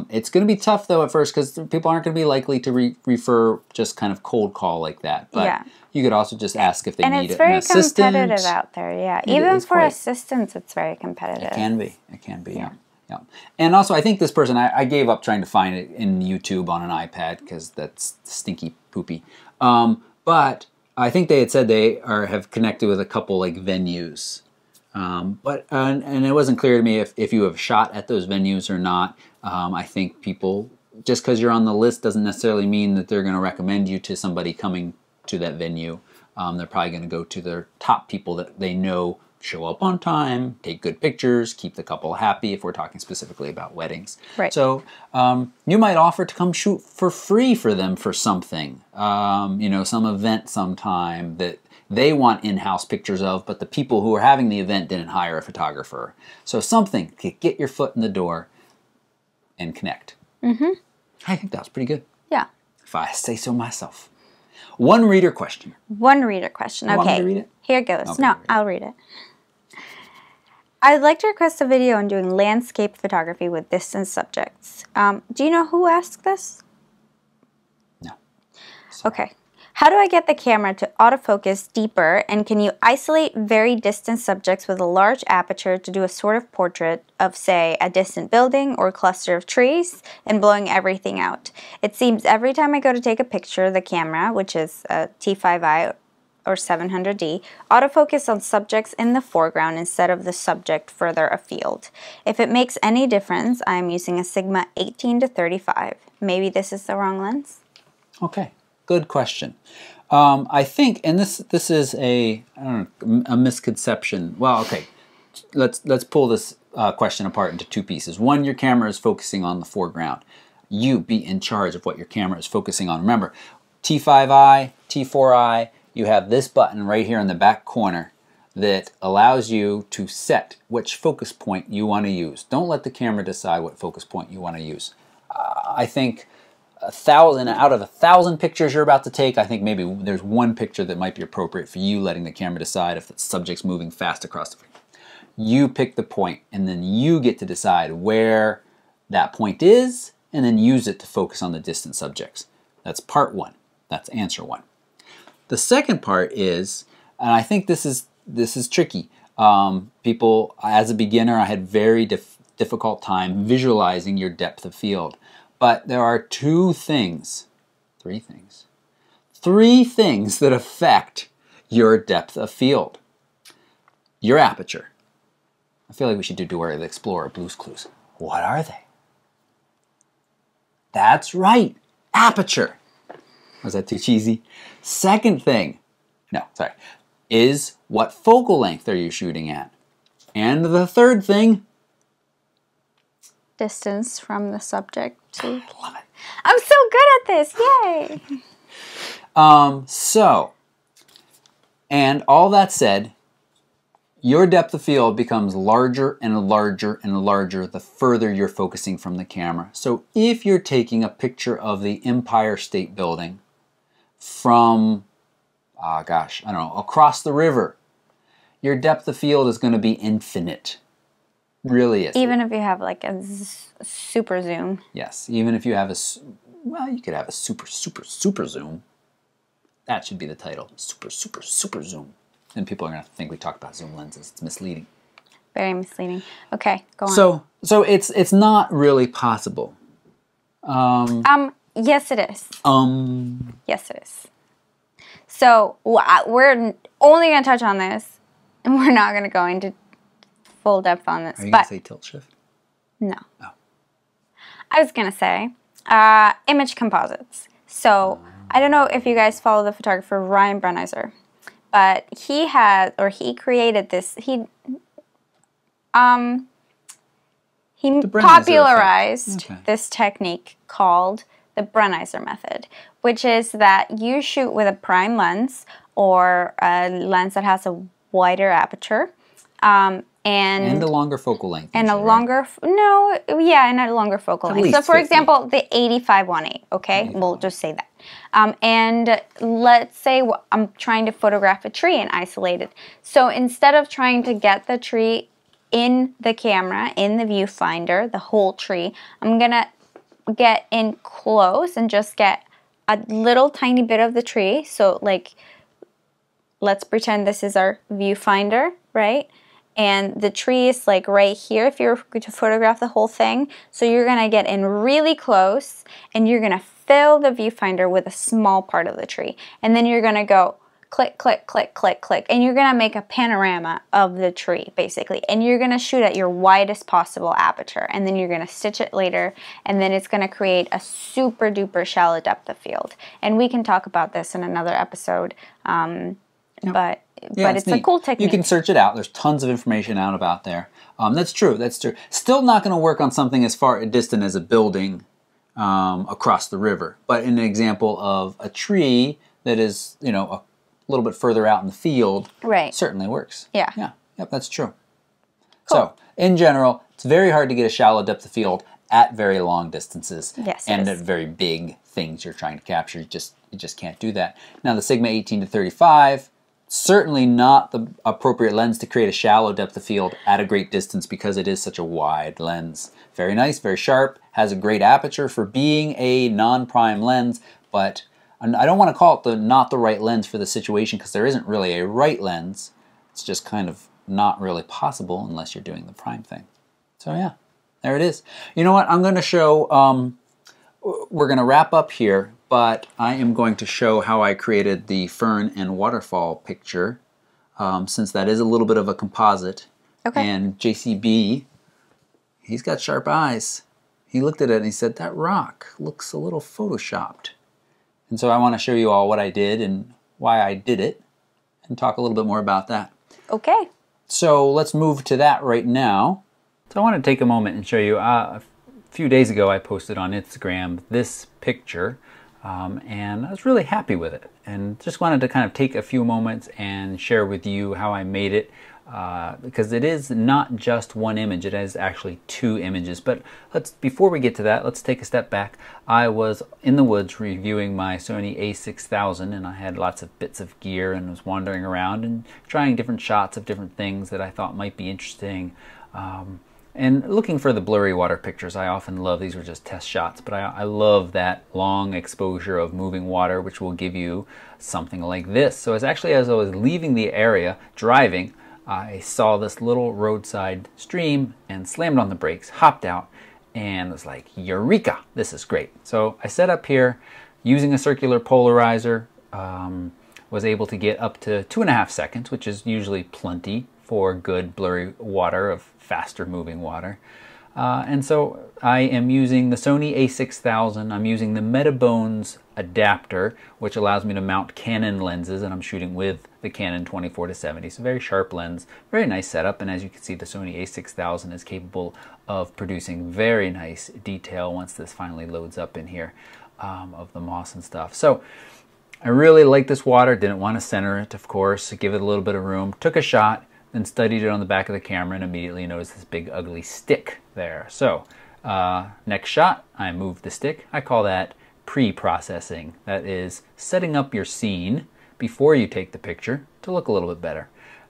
Speaker 2: It's going to be tough though at first because people aren't going to be likely to refer just kind of cold call like that. But yeah. You could also just ask if they need an assistant. And it's very competitive
Speaker 1: out there, yeah. Even for assistants, it's very competitive.
Speaker 2: It can be. It can be, yeah. Yeah. And also, I think this person, I gave up trying to find it in YouTube on an iPad because that's stinky poopy. But I think they had said they have connected with a couple like venues. And it wasn't clear to me if you have shot at those venues or not. I think people, just because you're on the list doesn't necessarily mean that they're going to recommend you to somebody coming to that venue. They're probably going to go to their top people that they know show up on time, take good pictures, keep the couple happy if we're talking specifically about weddings.
Speaker 1: Right.
Speaker 2: So you might offer to come shoot for free for them for something, you know, some event sometime that they want in-house pictures of, but the people who are having the event didn't hire a photographer. So something to get your foot in the door and connect. Mm-hmm. I think that was pretty good.
Speaker 1: Yeah.
Speaker 2: If I say so myself. One reader question.
Speaker 1: One reader question. Okay.
Speaker 2: Want me to read it?
Speaker 1: Here goes. Okay, no, I'll read it. I'd like to request a video on doing landscape photography with distant subjects. Do you know who asked this?
Speaker 2: No.
Speaker 1: Sorry. Okay. How do I get the camera to autofocus deeper, and can you isolate very distant subjects with a large aperture to do a sort of portrait of, say, a distant building or cluster of trees and blowing everything out? It seems every time I go to take a picture, the camera, which is a T5i or 700D, autofocus on subjects in the foreground instead of the subject further afield. If it makes any difference, I'm using a Sigma 18-35. Maybe this is the wrong lens?
Speaker 2: Okay. Good question. I think, and this is a misconception. Well, okay, let's pull this question apart into two pieces. One, your camera is focusing on the foreground. You be in charge of what your camera is focusing on. Remember, T5i, T4i, you have this button right here in the back corner that allows you to set which focus point you want to use. Don't let the camera decide what focus point you want to use. I think 1,000 out of 1,000 pictures you're about to take, I think maybe there's one picture that might be appropriate for you, letting the camera decide if the subject's moving fast across the frame. You pick the point, and then you get to decide where that point is, and then use it to focus on the distant subjects. That's part one. That's answer one. The second part is, and I think this is tricky. People, as a beginner, I had very difficult time visualizing your depth of field. But there are three things that affect your depth of field. Your aperture. I feel like we should do Dora the Explorer, Blue's Clues. What are they? That's right, aperture. Was that too cheesy? Second thing, is what focal length are you shooting at? And the third thing,
Speaker 1: distance from the subject.
Speaker 2: I love it.
Speaker 1: I'm so good at this, yay! And all that said, your depth of field becomes larger and larger and larger the further you're focusing from the camera. So if you're taking a picture of the Empire State Building from, across the river, your depth of field is going to be infinite. Really is. Even if you have like a super zoom.
Speaker 2: Yes, even if you have you could have a super zoom. That should be the title, super zoom. And people are going to think we talk about zoom lenses. It's misleading.
Speaker 1: Very misleading. Okay, go on.
Speaker 2: So it's not really possible.
Speaker 1: Yes, it is. Yes, it is. So we're only going to touch on this, and we're not going to go into full depth on this.
Speaker 2: Are you going to say tilt shift?
Speaker 1: No.
Speaker 2: Oh.
Speaker 1: I was going to say image composites. So I don't know if you guys follow the photographer Ryan Bruneiser, but he created this. He popularized this technique called the Brenizer method, which is that you shoot with a prime lens or a lens that has a wider aperture, and
Speaker 2: a longer focal length.
Speaker 1: And a longer, and a longer focal length. So, for example, the 85-1.8. Okay, we'll just say that. And let's say I'm trying to photograph a tree and isolate it. So instead of trying to get the tree in the camera, in the viewfinder, the whole tree, I'm gonna get in close and just get a little tiny bit of the tree. So like, let's pretend this is our viewfinder, right? And the tree is like right here if you're going to photograph the whole thing. So you're gonna get in really close and you're gonna fill the viewfinder with a small part of the tree. And then you're gonna go click, click, click, click, click. And you're gonna make a panorama of the tree, basically. And you're gonna shoot at your widest possible aperture. And then you're gonna stitch it later. And then it's gonna create a super duper shallow depth of field. And we can talk about this in another episode. But it's a cool technique.
Speaker 2: You can search it out. There's tons of information out about there. That's true. That's true. Still not going to work on something as far distant as a building across the river. But in an example of a tree that is, you know, a little bit further out in the field, certainly works.
Speaker 1: Yeah.
Speaker 2: Yeah. Yep. That's true.
Speaker 1: Cool.
Speaker 2: So in general, it's very hard to get a shallow depth of field at very long distances.
Speaker 1: Yes.
Speaker 2: And at very big things you're trying to capture. You just can't do that. Now the Sigma 18-35. Certainly not the appropriate lens to create a shallow depth of field at a great distance because it is such a wide lens. Very nice, very sharp, has a great aperture for being a non-prime lens, but I don't want to call it not the right lens for the situation because there isn't really a right lens. It's just kind of not really possible unless you're doing the prime thing. So yeah, there it is. You know what, I'm going to show, we're going to wrap up here, but I am going to show how I created the fern and waterfall picture, since that is a little bit of a composite.
Speaker 1: Okay.
Speaker 2: And JCB, he's got sharp eyes. He looked at it and he said, that rock looks a little photoshopped. And so I want to show you all what I did and why I did it, and talk a little bit more about that.
Speaker 1: Okay.
Speaker 2: So let's move to that right now. So I want to take a moment and show you, a few days ago I posted on Instagram this picture. And I was really happy with it, and just wanted to kind of take a few moments and share with you how I made it, because it is not just one image, it is actually two images. But before we get to that, let's take a step back. I was in the woods reviewing my Sony a6000, and I had lots of bits of gear and was wandering around and trying different shots of different things that I thought might be interesting. And looking for the blurry water pictures. I often love, these were just test shots, but I love that long exposure of moving water, which will give you something like this. So as I was leaving the area, driving, I saw this little roadside stream and slammed on the brakes, hopped out, and was like, eureka, this is great. So I set up here using a circular polarizer, was able to get up to 2.5 seconds, which is usually plenty for good blurry water, of faster moving water. And so I am using the Sony a6000. I'm using the Metabones adapter, which allows me to mount Canon lenses, and I'm shooting with the Canon 24-70. It's a very sharp lens, very nice setup, and as you can see, the Sony a6000 is capable of producing very nice detail once this finally loads up in here, of the moss and stuff. So I really like this water, didn't want to center it, of course, give it a little bit of room, took a shot, then studied it on the back of the camera and immediately noticed this big ugly stick there. So next shot, I moved the stick. I call that pre-processing. That is setting up your scene before you take the picture to look a little bit better.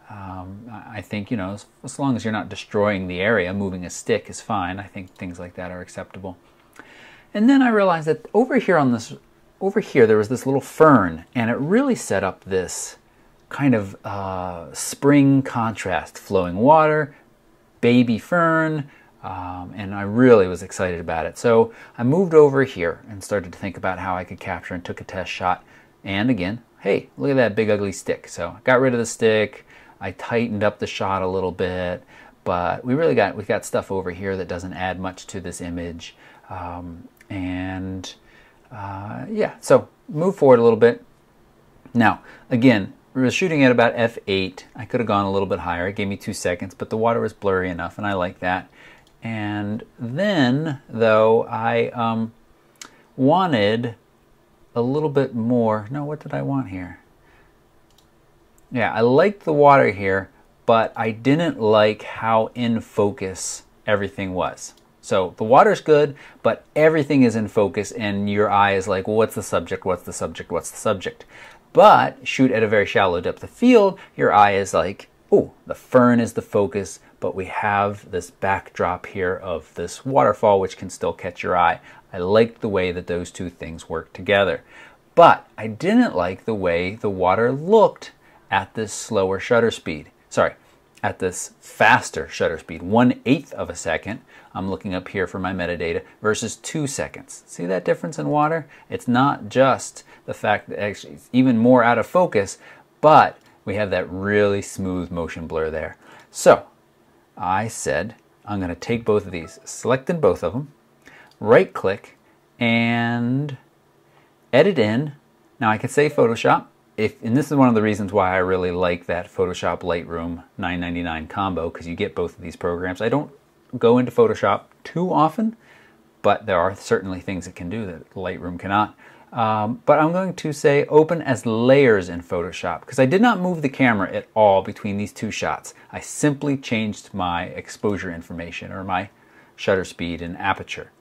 Speaker 2: I think, you know, as long as you're not destroying the area, moving a stick is fine. I think things like that are acceptable. And then I realized that over here there was this little fern, and it really set up this kind of spring contrast, flowing water, baby fern, and I really was excited about it. So I moved over here and started to think about how I could capture, and took a test shot. And again, hey, look at that big ugly stick. So I got rid of the stick, I tightened up the shot a little bit, but we've got stuff over here that doesn't add much to this image. Yeah, so move forward a little bit. Now, again, was shooting at about f8. I could have gone a little bit higher. It gave me 2 seconds, but the water was blurry enough, and I like that. And then, though, I wanted a little bit more. No, what did I want here? Yeah, I liked the water here, but I didn't like how in focus everything was. So the water's good, but everything is in focus, and your eye is like, well, what's the subject? What's the subject? What's the subject? But shoot at a very shallow depth of field, your eye is like, oh, the fern is the focus, but we have this backdrop here of this waterfall, which can still catch your eye. I liked the way that those two things work together. But I didn't like the way the water looked at this slower shutter speed. Sorry, at this faster shutter speed, 1/8 of a second. I'm looking up here for my metadata versus 2 seconds. See that difference in water? It's not just the fact that actually it's even more out of focus, but we have that really smooth motion blur there. So I said, I'm going to take both of these, selected both of them, right click and edit in. Now I could say Photoshop. And this is one of the reasons why I really like that Photoshop Lightroom $9.99 combo, because you get both of these programs. I don't go into Photoshop too often, but there are certainly things it can do that Lightroom cannot. But I'm going to say open as layers in Photoshop, because I did not move the camera at all between these two shots. I simply changed my exposure information, or my shutter speed and aperture.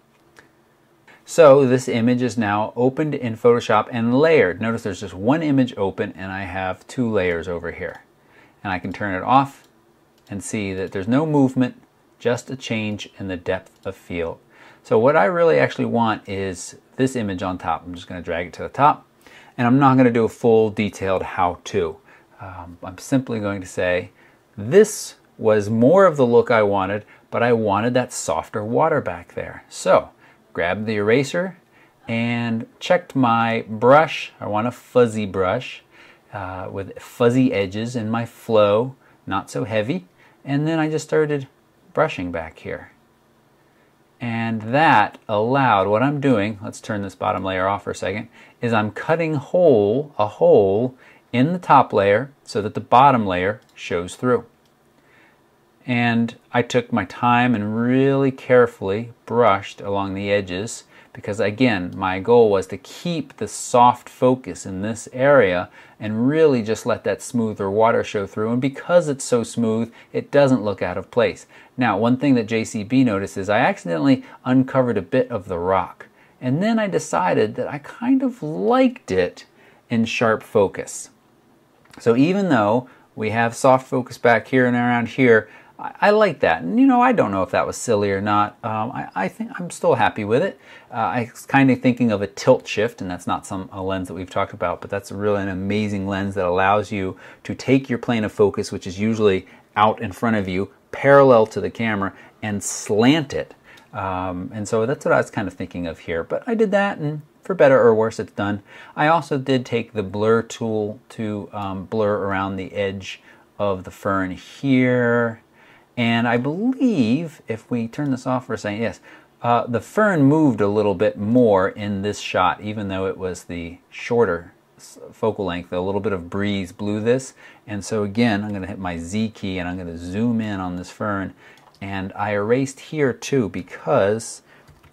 Speaker 2: So this image is now opened in Photoshop and layered. Notice there's just one image open, and I have 2 layers over here. And I can turn it off and see that there's no movement, just a change in the depth of field. So what I really actually want is this image on top. I'm just going to drag it to the top, and I'm not going to do a full detailed how-to. I'm simply going to say this was more of the look I wanted, but I wanted that softer water back there. So grabbed the eraser and checked my brush. I want a fuzzy brush with fuzzy edges in my flow, not so heavy. And then I just started brushing back here. And that allowed, what I'm doing, let's turn this bottom layer off for a second, is I'm cutting a hole in the top layer so that the bottom layer shows through. And I took my time and really carefully brushed along the edges, because again, my goal was to keep the soft focus in this area and really just let that smoother water show through. And because it's so smooth, it doesn't look out of place. Now, one thing that JCB noticed is I accidentally uncovered a bit of the rock. And then I decided that I kind of liked it in sharp focus. So even though we have soft focus back here and around here, I like that. And you know, I don't know if that was silly or not. I think I'm still happy with it. I was kind of thinking of a tilt shift, and that's not a lens that we've talked about, but that's really an amazing lens that allows you to take your plane of focus, which is usually out in front of you, parallel to the camera, and slant it. And so that's what I was kind of thinking of here. But I did that, and for better or worse, it's done. I also did take the blur tool to blur around the edge of the fern here. And I believe, if we turn this off for a second, yes, the fern moved a little bit more in this shot, even though it was the shorter focal length. A little bit of breeze blew this. And so again, I'm going to hit my Z key and I'm going to zoom in on this fern. And I erased here too, because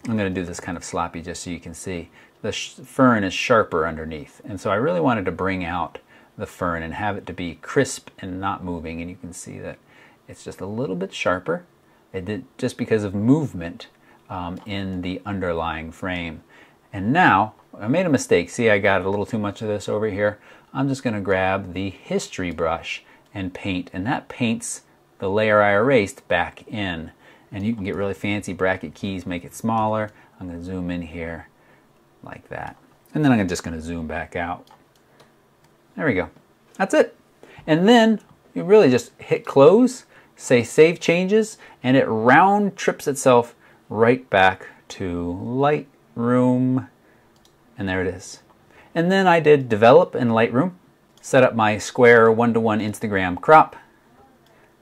Speaker 2: I'm going to do this kind of sloppy just so you can see. The fern is sharper underneath. And so I really wanted to bring out the fern and have it to be crisp and not moving. And you can see that it's just a little bit sharper. It did just because of movement in the underlying frame. And now, I made a mistake. See, I got a little too much of this over here. I'm just going to grab the history brush and paint. And that paints the layer I erased back in. And you can get really fancy bracket keys, make it smaller. I'm going to zoom in here like that. And then I'm just going to zoom back out. There we go. That's it. And then you really just hit close, say save changes, and it round trips itself right back to Lightroom. And there it is. And then I did develop in Lightroom, set up my square 1:1 Instagram crop,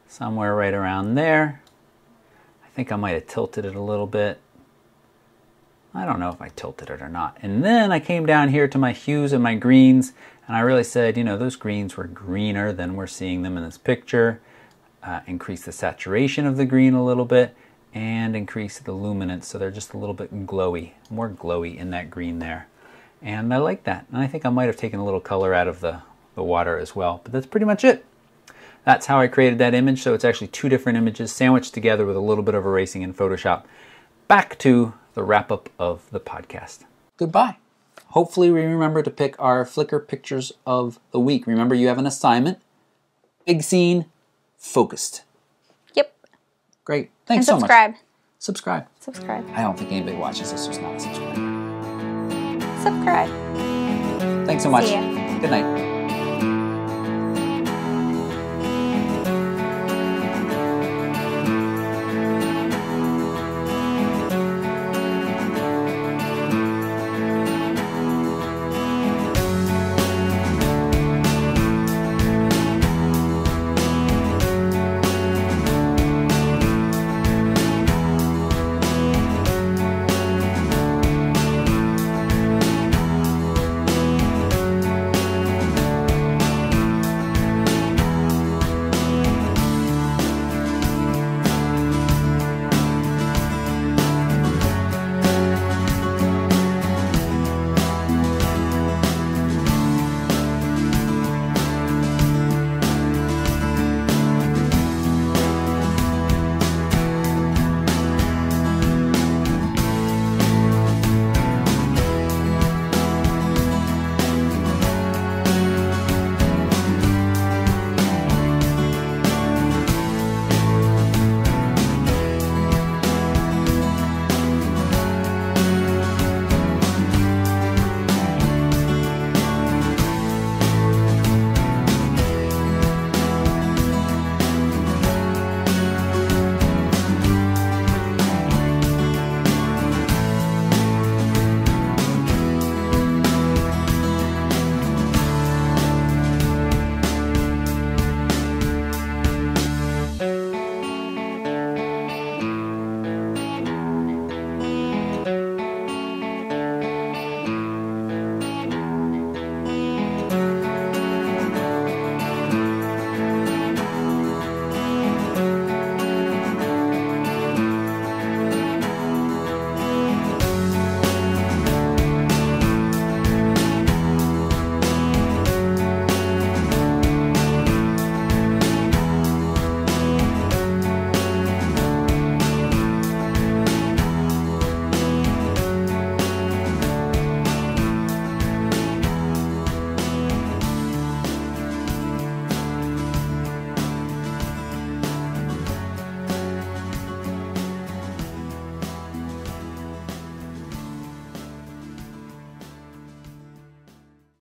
Speaker 2: somewhere right around there. I think I might have tilted it a little bit. I don't know if I tilted it or not. And then I came down here to my hues and my greens, And I really said, you know, those greens were greener than we're seeing them in this picture. Increase the saturation of the green a little bit and increase the luminance so they're just a little bit glowy, more glowy in that green there. And I like that. And I think I might have taken a little color out of the water as well. But that's pretty much it. That's how I created that image. So it's actually two different images sandwiched together with a little bit of erasing in Photoshop. Back to the wrap-up of the podcast. Goodbye. Hopefully we remember to pick our Flickr pictures of the week. Remember, you have an assignment. Big scene, focused.
Speaker 1: Yep.
Speaker 2: Great. Thanks
Speaker 1: and
Speaker 2: so much.
Speaker 1: Subscribe.
Speaker 2: I don't think anybody watches this who's not a subscriber.
Speaker 1: Subscribe.
Speaker 2: Thanks so much.
Speaker 1: See ya.
Speaker 2: Good night.